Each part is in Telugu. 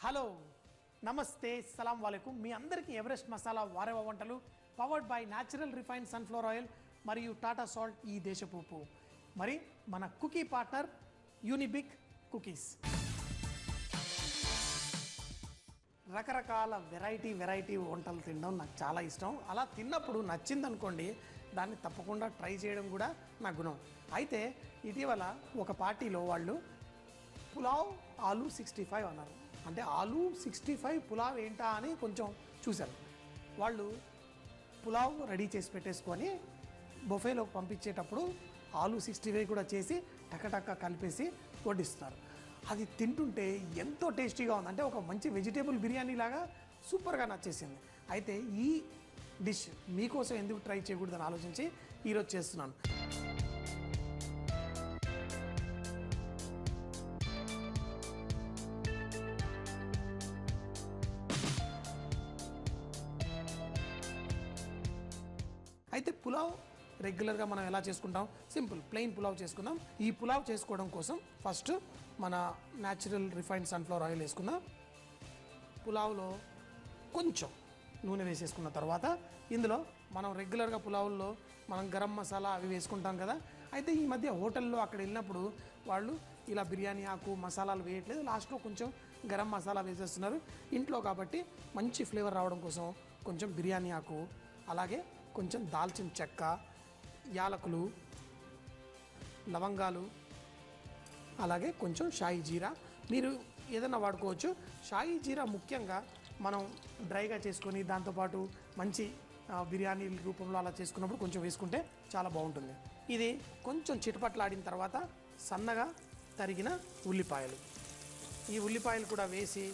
హలో నమస్తే సలాం వాలేకుం మీ అందరికీ ఎవరెస్ట్ మసాలా వారేవా వంటలు powered by natural refined sunflower oil మరియు టాటా సాల్ట్ ఈ దేశపు ఉప్పు మరి మన కుకీ పార్ట్నర్ యూనిబిక్ కుకీస్ రకరకాల వెరైటీ వంటలు తినడం నాకు చాలా ఇష్టం. అలా తిన్నప్పుడు నచ్చిందనుకోండి దాన్ని తప్పకుండా ట్రై చేయడం కూడా నా గుణం. అయితే ఇటీవల ఒక పార్టీలో వాళ్ళు పులావ్ ఆలూ 65 అన్నారు. అంటే ఆలూ 65 పులావ్ ఏంటా అని కొంచెం చూశాను. వాళ్ళు పులావ్ రెడీ చేసి పెట్టేసుకొని బొఫేలోకి పంపించేటప్పుడు ఆలూ 65 కూడా చేసి టకటక్క కలిపేసి వడ్డిస్తున్నారు. అది తింటుంటే ఎంతో టేస్టీగా ఉంది. అంటే ఒక మంచి వెజిటేబుల్ బిర్యానీ లాగా సూపర్గా నచ్చేసింది. అయితే ఈ డిష్ మీకోసం ఎందుకు ట్రై చేయకూడదని ఆలోచించి ఈరోజు చేస్తున్నాను. అయితే పులావ్ రెగ్యులర్గా మనం ఎలా చేసుకుంటాం, సింపుల్ ప్లెయిన్ పులావ్ చేసుకుందాం. ఈ పులావ్ చేసుకోవడం కోసం ఫస్ట్ మన న్యాచురల్ రిఫైన్డ్ సన్ఫ్లవర్ ఆయిల్ వేసుకుందాం. పులావ్లో కొంచెం నూనె వేసేసుకున్న తర్వాత ఇందులో మనం రెగ్యులర్గా పులావుల్లో మనం గరం మసాలా అవి వేసుకుంటాం కదా. అయితే ఈ మధ్య హోటల్లో అక్కడ వెళ్ళినప్పుడు వాళ్ళు ఇలా బిర్యానీ ఆకు మసాలాలు వేయట్లేదు, లాస్ట్లో కొంచెం గరం మసాలా వేసేస్తున్నారు. ఇంట్లో కాబట్టి మంచి ఫ్లేవర్ రావడం కోసం కొంచెం బిర్యానీ ఆకు, అలాగే కొంచెం దాల్చిన చెక్క, యాలకులు, లవంగాలు, అలాగే కొంచెం షాయి జీరా మీరు ఏదైనా వాడుకోవచ్చు. షాయి జీరా ముఖ్యంగా మనం డ్రైగా చేసుకొని దాంతోపాటు మంచి బిర్యానీ రూపంలో అలా చేసుకున్నప్పుడు కొంచెం వేసుకుంటే చాలా బాగుంటుంది. ఇది కొంచెం చిటపట్లాడిన తర్వాత సన్నగా తరిగిన ఉల్లిపాయలు, ఈ ఉల్లిపాయలు కూడా వేసి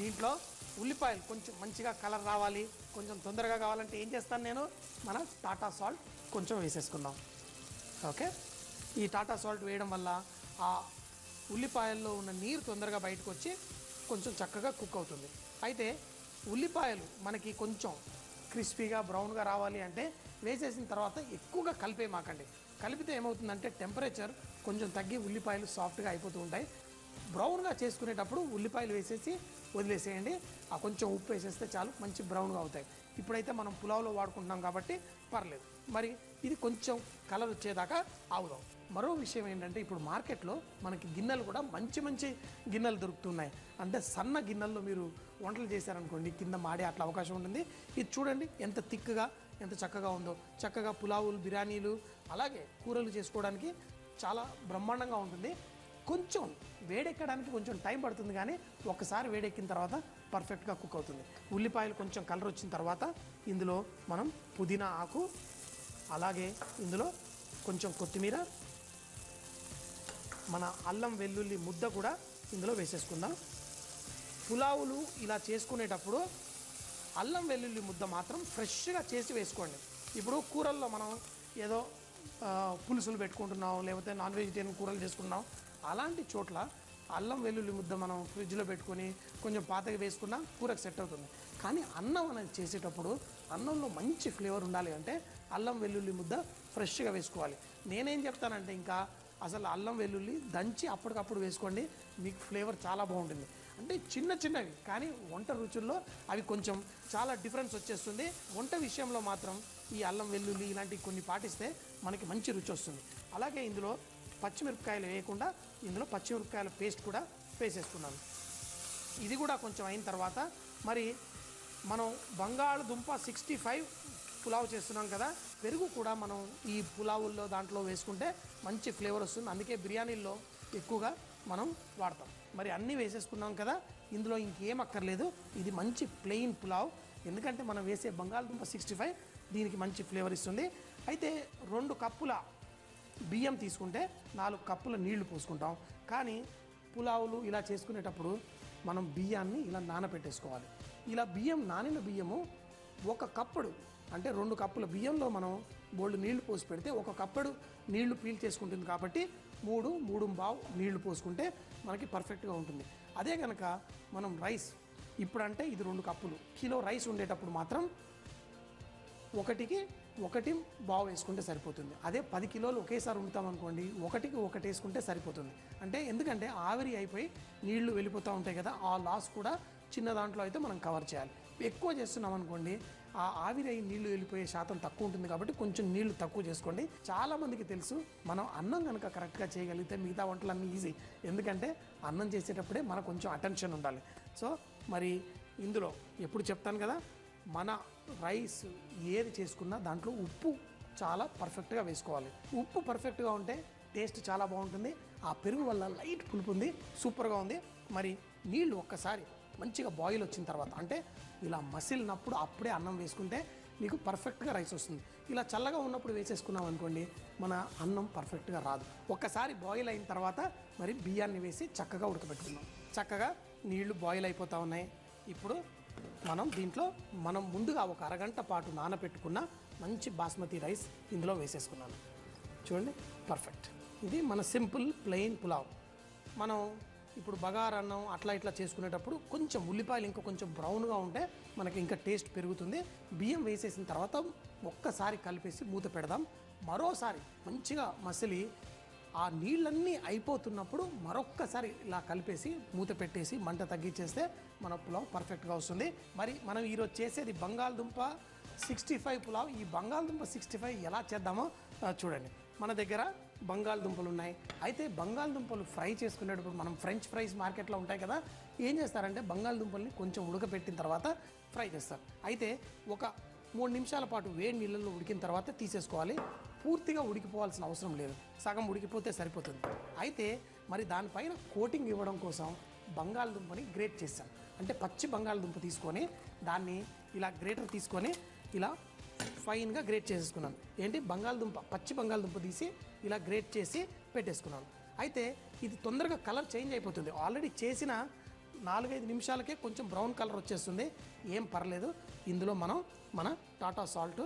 దీంట్లో ఉల్లిపాయలు కొంచెం మంచిగా కలర్ రావాలి, కొంచెం తొందరగా కావాలంటే ఏం చేస్తాను నేను, మన టాటా సాల్ట్ కొంచెం వేసేసుకుందాం. ఓకే, ఈ టాటా సాల్ట్ వేయడం వల్ల ఆ ఉల్లిపాయల్లో ఉన్న నీరు తొందరగా బయటకు వచ్చి కొంచెం చక్కగా కుక్ అవుతుంది. అయితే ఉల్లిపాయలు మనకి కొంచెం క్రిస్పీగా బ్రౌన్గా రావాలి అంటే వేసేసిన తర్వాత ఎక్కువగా కలిపేమాకండి. కలిపితే ఏమవుతుందంటే టెంపరేచర్ కొంచెం తగ్గి ఉల్లిపాయలు సాఫ్ట్గా అయిపోతూ ఉంటాయి. బ్రౌన్గా చేసుకునేటప్పుడు ఉల్లిపాయలు వేసేసి వదిలేసేయండి. ఆ కొంచెం ఉప్పు వేసేస్తే చాలు, మంచి బ్రౌన్గా అవుతాయి. ఇప్పుడైతే మనం పులావ్లో వాడుకుంటున్నాం కాబట్టి పర్లేదు. మరి ఇది కొంచెం కలర్ వచ్చేదాకా ఆగుదాం. మరో విషయం ఏంటంటే ఇప్పుడు మార్కెట్లో మనకి గిన్నెలు కూడా మంచి గిన్నెలు దొరుకుతున్నాయి. అంటే సన్న గిన్నెల్లో మీరు వంటలు చేశారనుకోండి కింద మాడే అట్లా అవకాశం ఉంటుంది. ఇది చూడండి ఎంత థిక్గా ఎంత చక్కగా ఉందో. చక్కగా పులావులు, బిర్యానీలు, అలాగే కూరలు చేసుకోవడానికి చాలా బ్రహ్మాండంగా ఉంటుంది. కొంచెం వేడెక్కడానికి కొంచెం టైం పడుతుంది, కానీ ఒక్కసారి వేడెక్కిన తర్వాత పర్ఫెక్ట్గా కుక్ అవుతుంది. ఉల్లిపాయలు కొంచెం కలర్ వచ్చిన తర్వాత ఇందులో మనం పుదీనా ఆకు, అలాగే ఇందులో కొంచెం కొత్తిమీర, మన అల్లం వెల్లుల్లి ముద్ద కూడా ఇందులో వేసేసుకుందాం. పులావులు ఇలా చేసుకునేటప్పుడు అల్లం వెల్లుల్లి ముద్ద మాత్రం ఫ్రెష్గా చేసి వేసుకోండి. ఇప్పుడు కూరల్లో మనం ఏదో పులుసులు పెట్టుకుంటున్నాం, లేకపోతే నాన్ వెజిటేరియన్ కూరలు చేసుకున్నాం, అలాంటి చోట్ల అల్లం వెల్లుల్లి ముద్ద మనం ఫ్రిడ్జ్లో పెట్టుకొని కొంచెం పాతగా వేసుకున్నా కూరకు సెట్ అవుతుంది. కానీ అన్నం అనేది చేసేటప్పుడు అన్నంలో మంచి ఫ్లేవర్ ఉండాలి అంటే అల్లం వెల్లుల్లి ముద్ద ఫ్రెష్గా వేసుకోవాలి. నేనేం చెప్తానంటే ఇంకా అసలు అల్లం వెల్లుల్లి దంచి అప్పటికప్పుడు వేసుకోండి, మీకు ఫ్లేవర్ చాలా బాగుంటుంది. అంటే చిన్నవి కానీ వంట రుచుల్లో అవి కొంచెం చాలా డిఫరెన్స్ వచ్చేస్తుంది. వంట విషయంలో మాత్రం ఈ అల్లం వెల్లుల్లి ఇలాంటివి కొన్ని పాటిస్తే మనకి మంచి రుచి వస్తుంది. అలాగే ఇందులో పచ్చిమిరపకాయలు వేయకుండా ఇందులో పచ్చిమిరపకాయల పేస్ట్ కూడా వేసేస్తున్నాను. ఇది కూడా కొంచెం అయిన తర్వాత మరి మనం బంగాళదుంప 65 పులావ్ చేస్తున్నాం కదా, పెరుగు కూడా మనం ఈ పులావుల్లో దాంట్లో వేసుకుంటే మంచి ఫ్లేవర్ వస్తుంది. అందుకే బిర్యానీల్లో ఎక్కువగా మనం వాడతాం. మరి అన్నీ వేసేసుకున్నాం కదా, ఇందులో ఇంకేం అక్కర్లేదు. ఇది మంచి ప్లెయిన్ పులావ్, ఎందుకంటే మనం వేసే బంగాళదుంప 65 దీనికి మంచి ఫ్లేవర్ ఇస్తుంది. అయితే 2 కప్పుల బియ్యం తీసుకుంటే 4 కప్పుల నీళ్లు పోసుకుంటాం. కానీ పులావులు ఇలా చేసుకునేటప్పుడు మనం బియ్యాన్ని ఇలా నానబెట్టేసుకోవాలి. ఇలా నానిన బియ్యము 1 కప్పుడు అంటే 2 కప్పుల బియ్యంలో మనం బోల్డ్ నీళ్లు పోసి పెడితే 1 కప్పుడు నీళ్లు పీల్ చేసుకుంటుంది. కాబట్టి 3.5 నీళ్లు పోసుకుంటే మనకి పర్ఫెక్ట్గా ఉంటుంది. అదే కనుక మనం రైస్ ఇప్పుడంటే ఇది 2 కప్పులు కిలో రైస్ ఉండేటప్పుడు మాత్రం 1కి ఒకటి బావు వేసుకుంటే సరిపోతుంది. అదే 10 కిలోలు ఒకేసారి వండుతామనుకోండి, ఒకటికి ఒకటి వేసుకుంటే సరిపోతుంది. అంటే ఎందుకంటే ఆవిరి అయిపోయి నీళ్లు వెళ్ళిపోతూ ఉంటాయి కదా, ఆ లాస్ కూడా చిన్న దాంట్లో అయితే మనం కవర్ చేయాలి. ఎక్కువ చేస్తున్నాం అనుకోండి, ఆ ఆవిరి అయి నీళ్లు వెళ్ళిపోయే శాతం తక్కువ ఉంటుంది. కాబట్టి కొంచెం నీళ్లు తక్కువ చేసుకోండి. చాలామందికి తెలుసు, మనం అన్నం కనుక కరెక్ట్గా చేయగలిగితే మిగతా వంటలన్నీ ఈజీ. ఎందుకంటే అన్నం చేసేటప్పుడే మనకు కొంచెం అటెన్షన్ ఉండాలి. సో మరి ఇందులో ఎప్పుడు చెప్తాను కదా, మన రైస్ ఏది చేసుకున్నా దాంట్లో ఉప్పు చాలా పర్ఫెక్ట్గా వేసుకోవాలి. ఉప్పు పర్ఫెక్ట్గా ఉంటే టేస్ట్ చాలా బాగుంటుంది. ఆ పెరుగు వల్ల లైట్ పులుపు ఉంది, సూపర్గా ఉంది. మరి నీళ్ళు ఒక్కసారి మంచిగా బాయిల్ వచ్చిన తర్వాత, అంటే ఇలా మసిలినప్పుడు అప్పుడే అన్నం వేసుకుంటే మీకు పర్ఫెక్ట్గా రైస్ వస్తుంది. ఇలా చల్లగా ఉన్నప్పుడు వేసేసుకున్నాం అనుకోండి, మన అన్నం పర్ఫెక్ట్గా రాదు. ఒక్కసారి బాయిల్ అయిన తర్వాత మరి బియ్యాన్ని వేసి చక్కగా ఉడకబెట్టుకుందాం. చక్కగా నీళ్లు బాయిల్ అయిపోతూ ఉన్నాయి. ఇప్పుడు మనం ముందుగా ఒక అరగంట పాటు నానబెట్టుకున్న మంచి బాస్మతి రైస్ ఇందులో వేసేసుకున్నాను. చూడండి, పర్ఫెక్ట్. ఇది మన సింపుల్ ప్లెయిన్ పులావ్. మనం ఇప్పుడు బగారా అన్నం అట్లా ఇట్లా చేసుకునేటప్పుడు కొంచెం ఉల్లిపాయలు ఇంకా కొంచెం బ్రౌన్గా ఉంటే మనకి ఇంకా టేస్ట్ పెరుగుతుంది. బియ్యం వేసేసిన తర్వాత ఒక్కసారి కలిపేసి మూత పెడదాం. మరోసారి మంచిగా మసిలి ఆ నీళ్ళన్నీ అయిపోతున్నప్పుడు మరొక్కసారి ఇలా కలిపేసి మూత పెట్టేసి మంట తగ్గించేస్తే మన పులావ్ పర్ఫెక్ట్గా వస్తుంది. మరి మనం ఈరోజు చేసేది బంగాళదుంప 65 పులావ్. ఈ బంగాళదుంప 65 ఎలా చేద్దామో చూడండి. మన దగ్గర బంగాళదుంపలు ఉన్నాయి. అయితే బంగాళదుంపలు ఫ్రై చేసుకునేటప్పుడు మనం ఫ్రెంచ్ ఫ్రైస్ మార్కెట్లో ఉంటాయి కదా, ఏం చేస్తారంటే బంగాళదుంపల్ని కొంచెం ఉడకబెట్టిన తర్వాత ఫ్రై చేస్తారు. అయితే ఒక 3 నిమిషాల పాటు వేడి నీళ్ళల్లో ఉడికిన తర్వాత తీసేసుకోవాలి. పూర్తిగా ఉడికిపోవాల్సిన అవసరం లేదు, సగం ఉడికిపోతే సరిపోతుంది. అయితే మరి దానిపైన కోటింగ్ ఇవ్వడం కోసం బంగాళదుంపని గ్రేట్ చేశాను. అంటే పచ్చి బంగాళదుంప తీసుకొని దాన్ని ఇలా గ్రేటర్ తీసుకొని ఇలా ఫైన్గా గ్రేట్ చేసేసుకున్నాను. ఏంటి, పచ్చి బంగాళదుంప తీసి ఇలా గ్రేట్ చేసి పెట్టేసుకున్నాను. అయితే ఇది తొందరగా కలర్ చేంజ్ అయిపోతుంది. ఆల్రెడీ చేసిన 4-5 నిమిషాలకే కొంచెం బ్రౌన్ కలర్ వచ్చేస్తుంది. ఏం పర్లేదు. ఇందులో మన టాటా సాల్ట్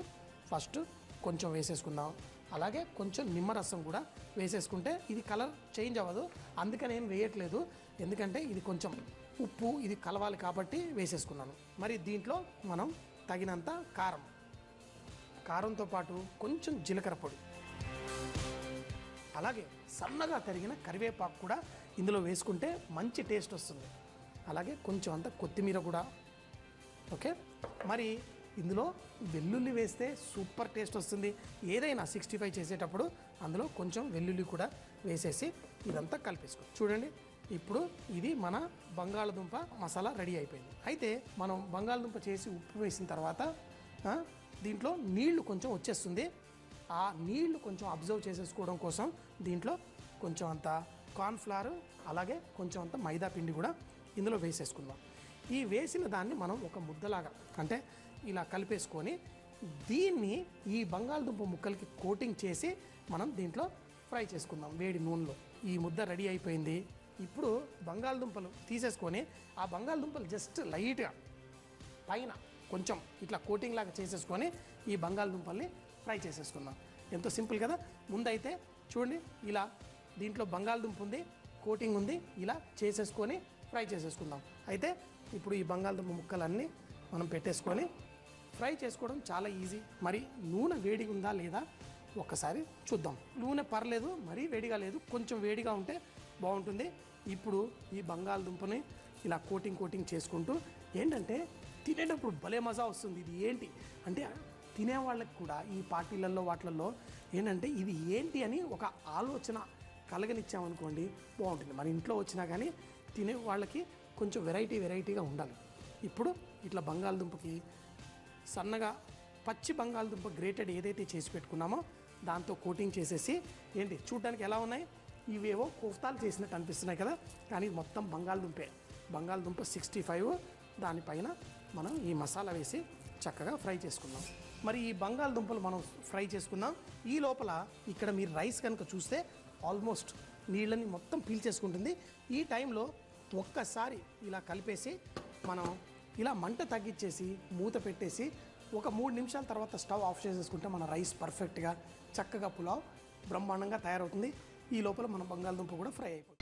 ఫస్ట్ కొంచెం వేసేసుకుందాం. అలాగే కొంచెం నిమ్మరసం కూడా వేసేసుకుంటే ఇది కలర్ చేంజ్ అవ్వదు. అందుకని ఏం వేయట్లేదు, ఎందుకంటే ఇది కొంచెం ఉప్పు ఇది కలవాలి కాబట్టి వేసేసుకున్నాను. మరి దీంట్లో మనం తగినంత కారంతో పాటు కొంచెం జీలకర్ర పొడి, అలాగే సన్నగా తరిగిన కరివేపాకు కూడా ఇందులో వేసుకుంటే మంచి టేస్ట్ వస్తుంది. అలాగే కొంచెం అంత కొత్తిమీర కూడా. ఓకే, మరి ఇందులో వెల్లుల్లి వేస్తే సూపర్ టేస్ట్ వస్తుంది. ఏదైనా 65 చేసేటప్పుడు అందులో కొంచెం వెల్లుల్లి కూడా వేసేసి ఇదంతా కలిపేసుకో. చూడండి, ఇప్పుడు ఇది మన బంగాళదుంప మసాలా రెడీ అయిపోయింది. అయితే మనం బంగాళదుంప చేసి ఉప్పు వేసిన తర్వాత దీంట్లో నీళ్లు కొంచెం వచ్చేస్తుంది. ఆ నీళ్లు కొంచెం అబ్జర్వ్ చేసేసుకోవడం కోసం దీంట్లో కొంచెం అంత కార్న్ఫ్లవర్ అలాగే కొంచెం అంత మైదా పిండి కూడా ఇందులో వేసేసుకుందాం. ఈ వేసిన దాన్ని మనం ఒక ముద్దలాగా అంటే ఇలా కలిపేసుకొని దీన్ని ఈ బంగాళదుంప ముక్కలకి కోటింగ్ చేసి మనం దీంట్లో ఫ్రై చేసుకుందాం వేడి నూనెలో. ఈ ముద్ద రెడీ అయిపోయింది. ఇప్పుడు బంగాళదుంపలు తీసేసుకొని ఆ బంగాళదుంపలు జస్ట్ లైట్గా పైన కొంచెం ఇట్లా కోటింగ్ లాగా చేసేసుకొని ఈ బంగాళదుంపల్ని ఫ్రై చేసేసుకుందాం. ఎంతో సింపుల్ కదా. ముందైతే చూడండి, ఇలా దీంట్లో బంగాళదుంప ఉంది, కోటింగ్ ఉంది, ఇలా చేసేసుకొని ఫ్రై చేసేసుకుందాం. అయితే ఇప్పుడు ఈ బంగాళదుంప ముక్కలన్నీ మనం పెట్టేసుకొని ఫ్రై చేసుకోవడం చాలా ఈజీ. మరి నూనె వేడిగా ఉందా లేదా ఒక్కసారి చూద్దాం. నూనె పర్లేదు, మరీ వేడిగా లేదు, కొంచెం వేడిగా ఉంటే బాగుంటుంది. ఇప్పుడు ఈ బంగాళదుంపని ఇలా కోటింగ్ చేసుకుంటూ ఏంటంటే తినేటప్పుడు భలే మజా వస్తుంది. ఇది ఏంటి అంటే తినేవాళ్ళకి కూడా ఈ పార్టీలలో వాటిల్లో ఏంటంటే ఇది ఏంటి అని ఒక ఆలోచన కలగనిచ్చామనుకోండి బాగుంటుంది. మన ఇంట్లో వచ్చినా కానీ తినే వాళ్ళకి కొంచెం వెరైటీగా ఉండాలి. ఇప్పుడు ఇట్లా బంగాళదుంపకి సన్నగా పచ్చి బంగాళదుంప గ్రేటెడ్ ఏదైతే చేసి పెట్టుకున్నామో దాంతో కోటింగ్ చేసేసి ఏంటి చూడడానికి ఎలా ఉన్నాయి, ఇవేవో కోఫ్తాలు చేసినట్టు అనిపిస్తున్నాయి కదా, కానీ మొత్తం బంగాళదుంప 65 దానిపైన మనం ఈ మసాలా వేసి చక్కగా ఫ్రై చేసుకుందాం. మరి ఈ బంగాళదుంపలు మనం ఫ్రై చేసుకుందాం. ఈ లోపల ఇక్కడ మీరు రైస్ కనుక చూస్తే ఆల్మోస్ట్ నీళ్ళని మొత్తం పీల్చేసుకుంటుంది. ఈ టైంలో ఒక్కసారి ఇలా కలిపేసి మనం ఇలా మంట తగ్గించేసి మూత పెట్టేసి ఒక 3 నిమిషాల తర్వాత స్టవ్ ఆఫ్ చేసేసుకుంటే మన రైస్ పర్ఫెక్ట్గా చక్కగా పులావ్ బ్రహ్మాండంగా తయారవుతుంది. ఈ లోపల మన బంగాళదుంప కూడా ఫ్రై అయిపోతుంది.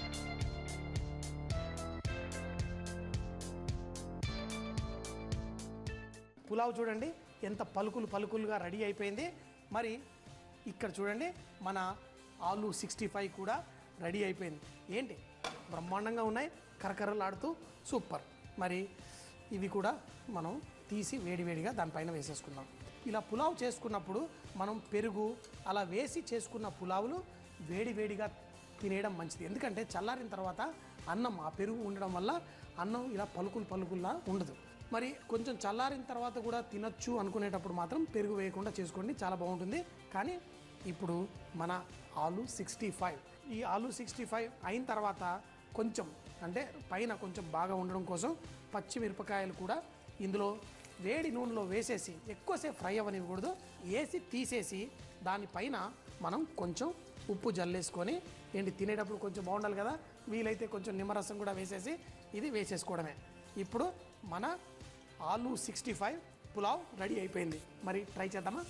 పులావ్ చూడండి ఎంత పలుకులుగా రెడీ అయిపోయింది. మరి ఇక్కడ చూడండి మన ఆలు 65 కూడా రెడీ అయిపోయింది. ఏంటి బ్రహ్మాండంగా ఉన్నాయి, కరకరలాడుతూ సూపర్. మరి ఇవి కూడా మనం తీసి వేడివేడిగా దానిపైన వేసేసుకుందాం. ఇలా పులావ్ చేసుకున్నప్పుడు మనం పెరుగు అలా వేసి చేసుకున్న పులావులు వేడివేడిగా తినేయడం మంచిది. ఎందుకంటే చల్లారిన తర్వాత అన్నం ఆ పెరుగు ఉండడం వల్ల అన్నం ఇలా పలుకుల్లా ఉండదు. మరి కొంచెం చల్లారిన తర్వాత కూడా తినొచ్చు అనుకునేటప్పుడు మాత్రం పెరుగు వేయకుండా చేసుకోండి, చాలా బాగుంటుంది. కానీ ఇప్పుడు మన ఆలు 65, ఈ ఆలు 65 అయిన తర్వాత కొంచెం అంటే పైన కొంచెం బాగా ఉండడం కోసం పచ్చిమిరపకాయలు కూడా ఇందులో వేడి నూనెలో వేసేసి ఎక్కువసేపు ఫ్రై అవ్వనివ్వకూడదు, వేసి తీసేసి దానిపైన మనం కొంచెం ఉప్పు జల్లేసుకొని ఏంటి తినేటప్పుడు కొంచెం బాగుండాలి కదా, వీలైతే కొంచెం నిమ్మరసం కూడా వేసేసి ఇది వేసేసుకోవడమే. ఇప్పుడు మన ఆలు 65 పులావ్ రెడీ అయిపోయింది. మరి ట్రై చేద్దామా?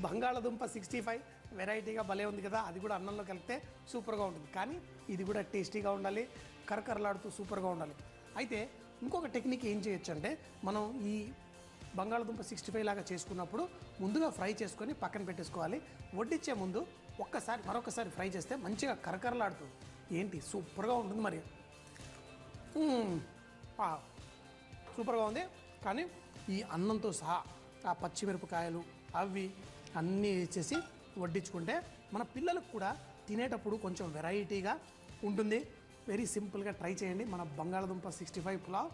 బంగాళదుంప 65 వెరైటీగా భలే ఉంది కదా, అది కూడా అన్నంలో కలిపితే సూపర్గా ఉంటుంది. కానీ ఇది కూడా టేస్టీగా ఉండాలి, కరకరలాడుతూ సూపర్గా ఉండాలి. అయితే ఇంకొక టెక్నిక్ ఏం చేయొచ్చు అంటే, మనం ఈ బంగాళదుంప 65 లాగా చేసుకున్నప్పుడు ముందుగా ఫ్రై చేసుకొని పక్కన పెట్టేసుకోవాలి. వడ్డించే ముందు మరొకసారి ఫ్రై చేస్తే మంచిగా కరకరలాడుతుంది. ఏంటి సూపర్గా ఉంటుంది. మరి సూపర్గా ఉంది. కానీ ఈ అన్నంతో సహా ఆ పచ్చిమిరపకాయలు అవి అన్నీ వేసేసి వడ్డించుకుంటే మన పిల్లలకు కూడా తినేటప్పుడు కొంచెం వెరైటీగా ఉంటుంది. వెరీ సింపుల్గా ట్రై చేయండి మన బంగాళదుంప 65 పులావ్.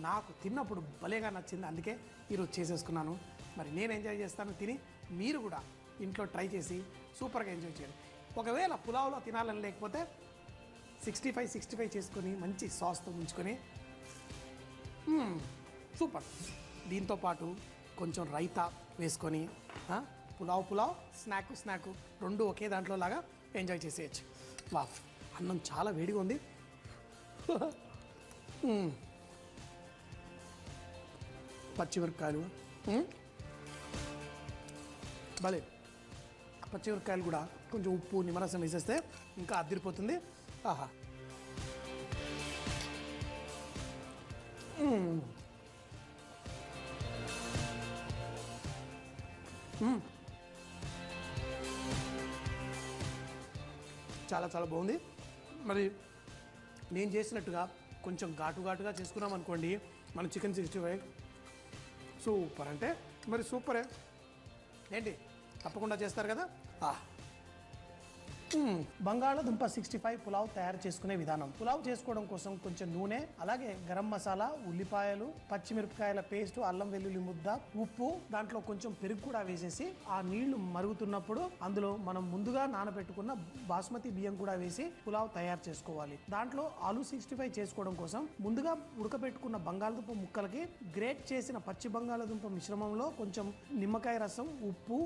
నాకు తిన్నప్పుడు భలేగా నచ్చింది, అందుకే ఈరోజు చేసేసుకున్నాను. మరి నేను ఎంజాయ్ చేస్తాను తిని, మీరు కూడా ఇంట్లో ట్రై చేసి సూపర్గా ఎంజాయ్ చేయండి. ఒకవేళ పులావ్లో తినాలని లేకపోతే 65 చేసుకొని మంచి సాస్తో ఉంచుకొని సూపర్. దీంతోపాటు కొంచెం రైతా వేసుకొని పులావ్ స్నాక్ రెండు ఒకే దాంట్లో లాగా ఎంజాయ్ చేసేయచ్చు. వా, అన్నం చాలా వేడిగా ఉంది. పచ్చిమిరపకాయలు భలే, పచ్చిమిరపకాయలు కూడా కొంచెం ఉప్పు నిమ్మరసం వేసేస్తే ఇంకా అదిరిపోతుంది. ఆహా, చాలా బాగుంది. మరి నేను చేసినట్టుగా కొంచెం ఘాటుగా చేసుకున్నాం అనుకోండి మన చికెన్ 65 సూపర్ అంటే మరి సూపరే. ఏంటి తప్పకుండా చేస్తారు కదా. బంగాళదుంప 65 పులావ్ తయారు చేసుకునే విధానం. పులావ్ చేసుకోవడం కోసం కొంచెం నూనె, అలాగే గరం మసాలా, ఉల్లిపాయలు, పచ్చిమిరపకాయల పేస్ట్, అల్లం వెల్లుల్లి ముద్ద, ఉప్పు, దాంట్లో కొంచెం పెరుగు కూడా వేసేసి ఆ నీళ్లు మరుగుతున్నప్పుడు అందులో మనం ముందుగా నానబెట్టుకున్న బాస్మతి బియ్యం కూడా వేసి పులావ్ తయారు చేసుకోవాలి. దాంట్లో ఆలు 65 చేసుకోవడం కోసం ముందుగా ఉడకబెట్టుకున్న బంగాళదుంప ముక్కలకి గ్రేట్ చేసిన పచ్చి బంగాళదుంప మిశ్రమంలో కొంచెం నిమ్మకాయ రసం, ఉప్పు,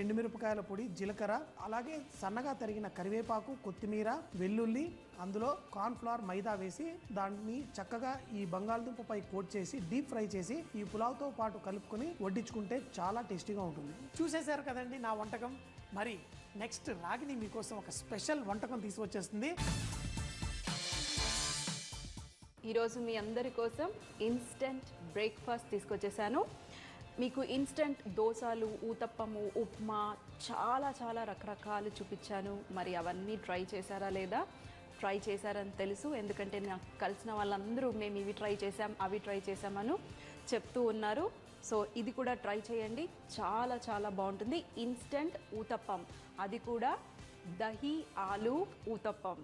ఎండుమిరపకాయల పొడి, జీలకర్ర, అలాగే సన్నగా తరిగిన కరివేపాకు, కొత్తిమీర, వెల్లుల్లి, అందులో కార్న్ ఫ్లవర్, మైదా వేసి దాన్ని చక్కగా ఈ బంగాళదుంపపై కోట్ చేసి డీప్ ఫ్రై చేసి ఈ పులావ్తో పాటు కలుపుకొని వడ్డించుకుంటే చాలా టేస్టీగా ఉంటుంది. చూసేశారు కదండి నా వంటకం. మరి నెక్స్ట్ రాగిని మీకోసం ఒక స్పెషల్ వంటకం తీసుకొచ్చేస్తుంది. ఈరోజు మీ అందరి కోసం ఇన్స్టెంట్ బ్రేక్ఫాస్ట్ తీసుకొచ్చేసాను. మీకు ఇన్స్టెంట్ దోశలు, ఊతప్పము, ఉప్మా చాలా రకరకాలు చూపించాను. మరి అవన్నీ ట్రై చేశారా లేదా? ట్రై చేశారని తెలుసు, ఎందుకంటే నాకు కలిసిన వాళ్ళందరూ మేము ఇవి ట్రై చేసాం అవి ట్రై చేసామని చెప్తూ ఉన్నారు. సో ఇది కూడా ట్రై చేయండి, చాలా బాగుంటుంది. ఇన్స్టెంట్ ఊతప్పం, అది కూడా దహి ఆలు ఊతప్పం.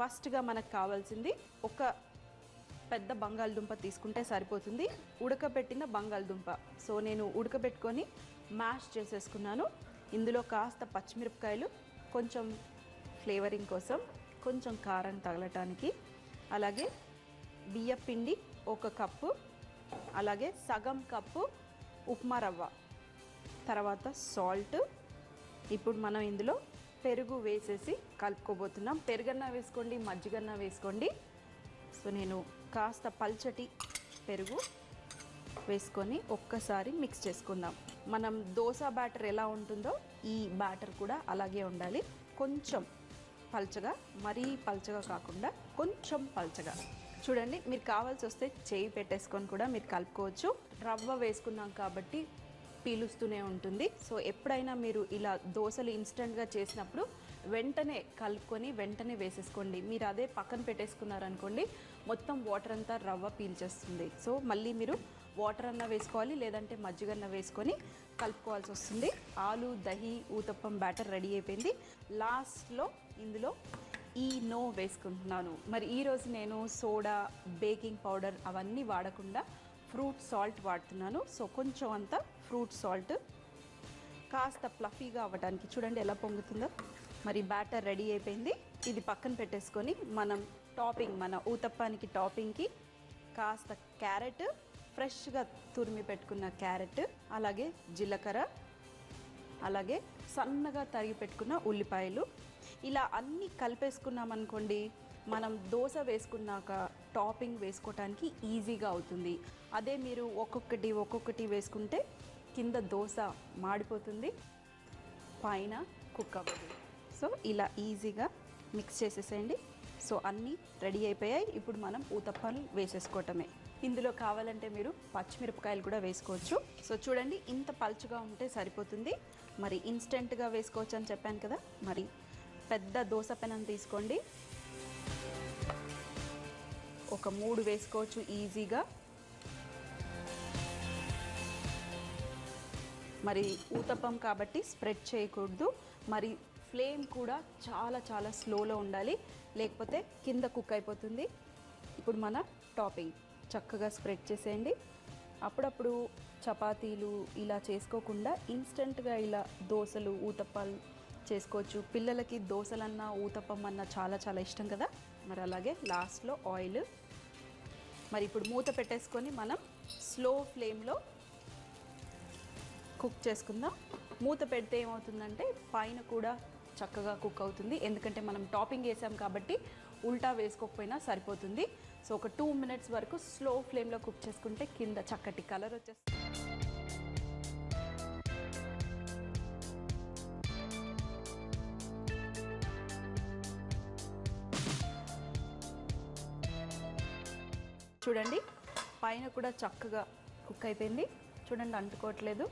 ఫస్ట్గా మనకు కావాల్సింది ఒక పెద్ద బంగాళదుంప తీసుకుంటే సరిపోతుంది, ఉడకబెట్టిన బంగాళదుంప. సో నేను ఉడకబెట్టుకొని మ్యాష్ చేసేసుకున్నాను. ఇందులో కాస్త పచ్చిమిరపకాయలు, కొంచెం ఫ్లేవరింగ్ కోసం, కొంచెం కారం తగలటానికి, అలాగే బియ్యపిండి 1 కప్పు, అలాగే సగం కప్పు ఉప్మా రవ్వ, తర్వాత సాల్ట్. ఇప్పుడు మనం ఇందులో పెరుగు వేసేసి కలుపుకోబోతున్నాం. పెరుగన్నా వేసుకోండి, మజ్జిగన్నా వేసుకోండి. సో నేను కాస్త పల్చటి పెరుగు వేసుకొని ఒక్కసారి మిక్స్ చేసుకుందాం. మనం దోశ బ్యాటర్ ఎలా ఉంటుందో ఈ బ్యాటర్ కూడా అలాగే ఉండాలి. కొంచెం పల్చగా, మరీ పల్చగా కాకుండా కొంచెం పల్చగా. చూడండి, మీరు కావాల్సి వస్తే చేయి పెట్టేసుకొని కూడా మీరు కలుపుకోవచ్చు. రవ్వ వేసుకున్నాం కాబట్టి పీలుస్తూనే ఉంటుంది. సో ఎప్పుడైనా మీరు ఇలా దోశలు ఇన్స్టెంట్గా చేసినప్పుడు వెంటనే కలుపుకొని వెంటనే వేసేసుకోండి. మీరు అదే పక్కన పెట్టేసుకున్నారనుకోండి, మొత్తం వాటర్ అంతా రవ్వ పీల్చేస్తుంది. సో మళ్ళీ మీరు వాటర్ అన్న వేసుకోవాలి, లేదంటే మజ్జిగన్న వేసుకొని కలుపుకోవాల్సి వస్తుంది. ఆలు దహి ఊతప్పం బ్యాటర్ రెడీ అయిపోయింది. లాస్ట్లో ఇందులో ఈనో వేసుకుంటున్నాను. మరి ఈరోజు నేను సోడా, బేకింగ్ పౌడర్ అవన్నీ వాడకుండా ఫ్రూట్ సాల్ట్ వాడుతున్నాను. సో కొంచెం అంత ఫ్రూట్ సాల్ట్ కాస్త ఫ్లఫీగా అవ్వడానికి. చూడండి ఎలా పొంగుతుందో. మరి బ్యాటర్ రెడీ అయిపోయింది. ఇది పక్కన పెట్టేసుకొని మనం టాపింగ్, మన ఊతప్పానికి టాపింగ్కి కాస్త క్యారెట్, ఫ్రెష్గా తురిమి పెట్టుకున్న క్యారెట్, అలాగే జీలకర్ర, అలాగే సన్నగా తరిగి పెట్టుకున్న ఉల్లిపాయలు, ఇలా అన్నీ కలిపేసుకున్నాం అనుకోండి, మనం దోశ వేసుకున్నాక టాపింగ్ వేసుకోవటానికి ఈజీగా అవుతుంది. అదే మీరు ఒక్కొక్కటి వేసుకుంటే కింద దోశ మాడిపోతుంది, పైన కుక్ అవ్వదు. సో ఇలా ఈజీగా మిక్స్ చేసేసేయండి. సో అన్నీ రెడీ అయిపోయాయి. ఇప్పుడు మనం ఊతప్పాలు వేసేసుకోవటమే. ఇందులో కావాలంటే మీరు పచ్చిమిరపకాయలు కూడా వేసుకోవచ్చు. సో చూడండి, ఇంత పలుచగా ఉంటే సరిపోతుంది. మరి ఇన్స్టెంట్గా వేసుకోవచ్చు అని చెప్పాను కదా, మరి పెద్ద దోశ పెనం తీసుకోండి. ఒక 3 వేసుకోవచ్చు ఈజీగా. మరి ఊతప్పం కాబట్టి స్ప్రెడ్ చేయకూడదు. మరి ఫ్లేమ్ కూడా చాలా స్లోలో ఉండాలి, లేకపోతే కింద కుక్ అయిపోతుంది. ఇప్పుడు మన టాపింగ్ చక్కగా స్ప్రెడ్ చేసేయండి. అప్పుడప్పుడు చపాతీలు ఇలా చేసుకోకుండా ఇన్స్టెంట్గా ఇలా దోశలు, ఊతప్పాలు చేసుకోవచ్చు. పిల్లలకి దోశలన్నా ఊతప్పం అన్నా చాలా ఇష్టం కదా. మరి అలాగే లాస్ట్లో ఆయిల్. మరి ఇప్పుడు మూత పెట్టేసుకొని మనం స్లో ఫ్లేమ్లో కుక్ చేసుకుందాం. మూత పెడితే ఏమవుతుందంటే పైన కూడా చక్కగా కుక్ అవుతుంది, ఎందుకంటే మనం టాపింగ్ వేసాం కాబట్టి ఉల్టా వేసుకోకపోయినా సరిపోతుంది. సో ఒక 2 మినిట్స్ వరకు స్లో ఫ్లేమ్లో కుక్ చేసుకుంటే కింద చక్కటి కలర్ వచ్చేస్తుంది. చూడండి, పైన కూడా చక్కగా కుక్ అయిపోయింది. చూడండి, అంటుకోవట్లేదు.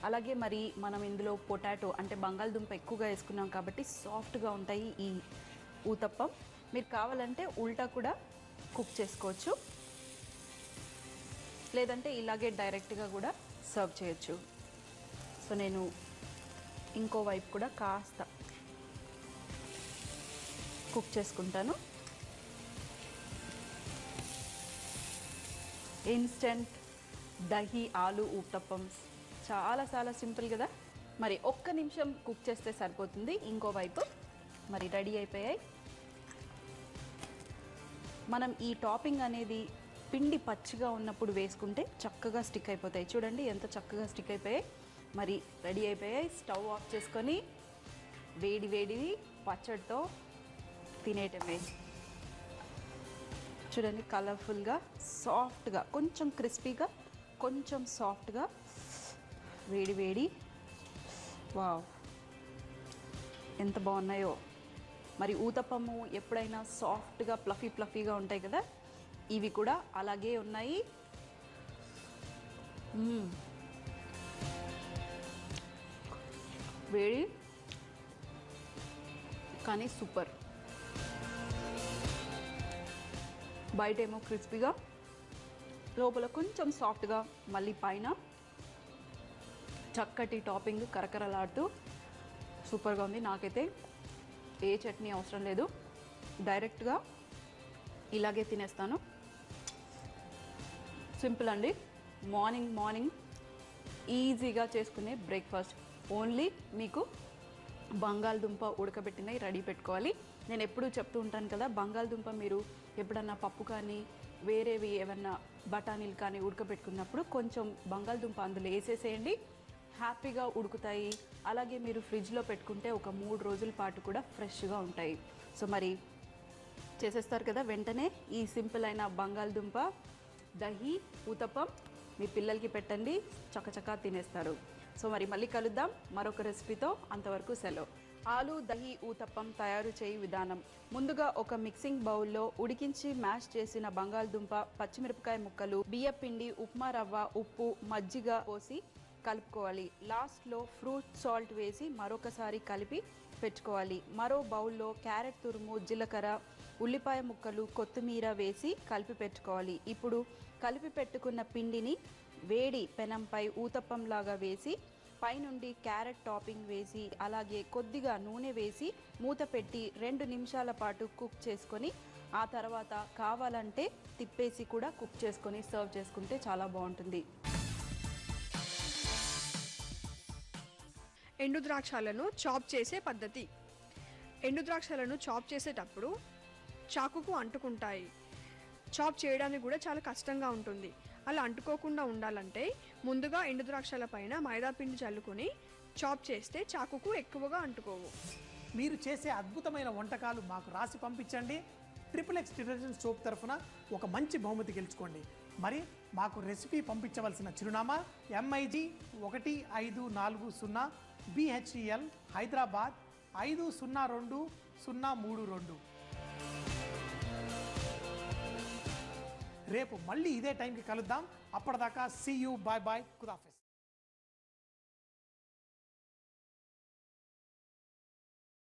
అలాగే మరి మనం ఇందులో పొటాటో అంటే బంగాళదుంప ఎక్కువగా వేసుకున్నాం కాబట్టి సాఫ్ట్గా ఉంటాయి ఈ ఊతప్పం. మీరు కావాలంటే ఉల్టా కూడా కుక్ చేసుకోవచ్చు, లేదంటే ఇలాగే డైరెక్ట్గా కూడా సర్వ్ చేయొచ్చు. సో నేను ఇంకో వైపు కూడా కాస్త కుక్ చేసుకుంటాను. ఇన్స్టెంట్ దహి ఆలు ఊతప్పం చాలా సింపుల్ కదా. మరి 1 నిమిషం కుక్ చేస్తే సరిపోతుంది. ఇంకోవైపు మరి రెడీ అయిపోయాయి. మనం ఈ టాపింగ్ అనేది పిండి పచ్చిగా ఉన్నప్పుడు వేసుకుంటే చక్కగా స్టిక్ అయిపోతాయి. చూడండి ఎంత చక్కగా స్టిక్ అయిపోయాయి. మరి రెడీ అయిపోయాయి. స్టవ్ ఆఫ్ చేసుకొని వేడి పచ్చడితో తినేయటమే. చూడండి, కలర్ఫుల్గా, సాఫ్ట్గా, కొంచెం క్రిస్పీగా, కొంచెం సాఫ్ట్గా, వేడి వావ్, ఎంత బాగున్నాయో. మరి ఊతప్పము ఎప్పుడైనా సాఫ్ట్గా ఫ్లఫీగా ఉంటాయి కదా, ఇవి కూడా అలాగే ఉన్నాయి. వేడి కానీ సూపర్. బయటేమో క్రిస్పీగా, లోపల కొంచెం సాఫ్ట్గా, మళ్ళీ పైన చక్కటి టాపింగ్ కరకరలాడుతూ సూపర్గా ఉంది. నాకైతే ఏ చట్నీ అవసరం లేదు, డైరెక్ట్గా ఇలాగే తినేస్తాను. సింపుల్ అండి. మార్నింగ్ ఈజీగా చేసుకునే బ్రేక్ఫాస్ట్. ఓన్లీ మీకు బంగాళదుంప ఉడకబెట్టినవి రెడీ పెట్టుకోవాలి. నేను ఎప్పుడూ చెప్తూ ఉంటాను కదా, బంగాళదుంప మీరు ఎప్పుడన్నా పప్పు కానీ వేరేవి ఏమన్నా బఠానీలు కానీ ఉడకబెట్టుకున్నప్పుడు కొంచెం బంగాళదుంప అందులో వేసేసేయండి, హ్యాపీగా ఉడుకుతాయి. అలాగే మీరు ఫ్రిడ్జ్లో పెట్టుకుంటే ఒక 3 రోజుల పాటు కూడా ఫ్రెష్గా ఉంటాయి. సో మరి చేసేస్తారు కదా వెంటనే ఈ సింపుల్ అయిన బంగాళదుంప దహి ఊతప్పం మీ పిల్లలకి పెట్టండి, చకచకా తినేస్తారు. సో మరి మళ్ళీ కలుద్దాం మరొక రెసిపీతో. అంతవరకు సెలవు. ఆలు దహి ఊతప్పం తయారు చేయు విధానం. ముందుగా ఒక మిక్సింగ్ బౌల్లో ఉడికించి మ్యాష్ చేసిన బంగాళదుంప, పచ్చిమిరపకాయ ముక్కలు, బియ్యపిండి, ఉప్మా రవ్వ, ఉప్పు, మజ్జిగ పోసి కలుపుకోవాలి. లాస్ట్లో ఫ్రూట్ సాల్ట్ వేసి మరొకసారి కలిపి పెట్టుకోవాలి. మరో బౌల్లో క్యారెట్ తురుము, జీలకర్ర, ఉల్లిపాయ ముక్కలు, కొత్తిమీర వేసి కలిపి పెట్టుకోవాలి. ఇప్పుడు కలిపి పెట్టుకున్న పిండిని వేడి పెనంపై ఊతప్పంలాగా వేసి పైనుండి క్యారెట్ టాపింగ్ వేసి అలాగే కొద్దిగా నూనె వేసి మూత పెట్టి 2 నిమిషాల పాటు కుక్ చేసుకొని ఆ తర్వాత కావాలంటే తిప్పేసి కూడా కుక్ చేసుకొని సర్వ్ చేసుకుంటే చాలా బాగుంటుంది. ఎండు ద్రాక్షలను చాప్ చేసే పద్ధతి. ఎండు ద్రాక్షలను చాప్ చేసేటప్పుడు చాకుకు అంటుకుంటాయి. చాప్ చేయడానికి కూడా చాలా కష్టంగా ఉంటుంది. అలా అంటుకోకుండా ఉండాలంటే ముందుగా ఎండు ద్రాక్షల పైన మైదా పిండి చల్లుకొని చాప్ చేస్తే చాకుకు ఎక్కువగా అంటుకోవు. మీరు చేసే అద్భుతమైన వంటకాలు మాకు రాసి పంపించండి. XXX డిటర్జెంట్ సోప్ తరఫున ఒక మంచి బహుమతి గెలుచుకోండి. మరి మాకు రెసిపీ పంపించవలసిన చిరునామా MIG 1540 BHEL హైదరాబాద్ 502032. రేపు మళ్ళీ ఇదే టైంకి కలుద్దాం. అప్పటిదాకా సీ యూ, బాయ్ బాయ్, ఖుదాఫిజ్.